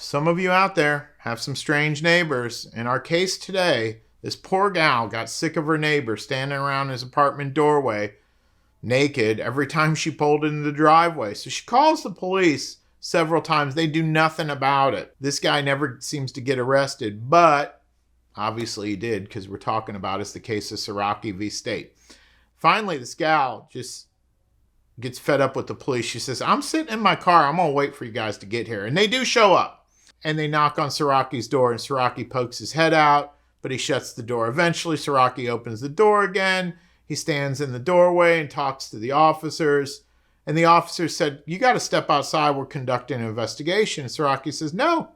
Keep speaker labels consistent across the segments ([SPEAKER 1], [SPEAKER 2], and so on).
[SPEAKER 1] some of you out there have some strange neighbors. In our case today, this poor gal got sick of her neighbor standing around his apartment doorway naked every time she pulled into the driveway. So she calls the police several times. They do nothing about it. This guy never seems to get arrested, but obviously he did, because we're talking about is the case of Siraki v. State. Finally, this gal just gets fed up with the police. She says, I'm sitting in my car. I'm going to wait for you guys to get here. And they do show up. And they knock on Siraki's door, and Siraki pokes his head out, but he shuts the door. Eventually, Siraki opens the door again. He stands in the doorway and talks to the officers. And the officers said, you got to step outside. We're conducting an investigation. And Siraki says, no,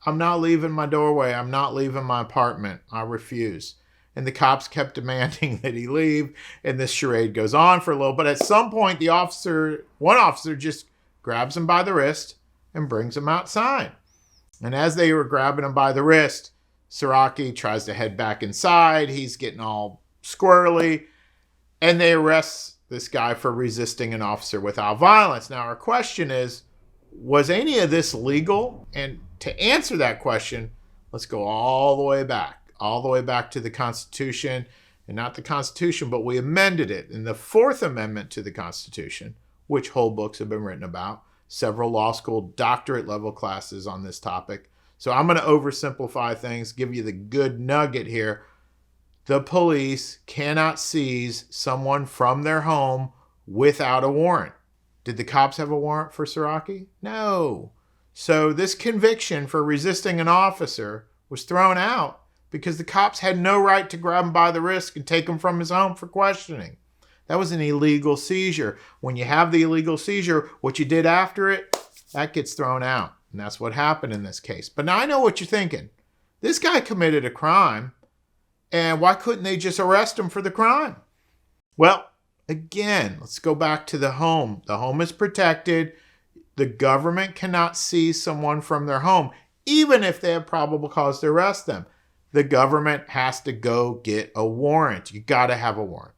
[SPEAKER 1] I'm not leaving my doorway. I'm not leaving my apartment. I refuse. And the cops kept demanding that he leave. And this charade goes on for a little. But at some point, one officer just grabs him by the wrist and brings him outside. And as they were grabbing him by the wrist, Siraki tries to head back inside. He's getting all squirrely. And they arrest this guy for resisting an officer without violence. Now, our question is, was any of this legal? And to answer that question, let's go all the way back to the Constitution. And not the Constitution, but we amended it in the Fourth Amendment to the Constitution, which whole books have been written about. Several law school doctorate level classes on this topic. So I'm going to oversimplify things, give you the good nugget here. The police cannot seize someone from their home without a warrant. Did the cops have a warrant for Siraki? No. So this conviction for resisting an officer was thrown out because the cops had no right to grab him by the wrist and take him from his home for questioning. That was an illegal seizure. When you have the illegal seizure, what you did after it, that gets thrown out. And that's what happened in this case. But now I know what you're thinking. This guy committed a crime. And why couldn't they just arrest him for the crime? Well, again, let's go back to the home. The home is protected. The government cannot seize someone from their home, even if they have probable cause to arrest them. The government has to go get a warrant. You got to have a warrant.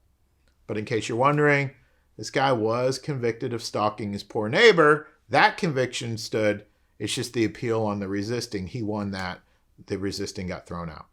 [SPEAKER 1] But in case you're wondering, this guy was convicted of stalking his poor neighbor. That conviction stood. It's just the appeal on the resisting. He won that. The resisting got thrown out.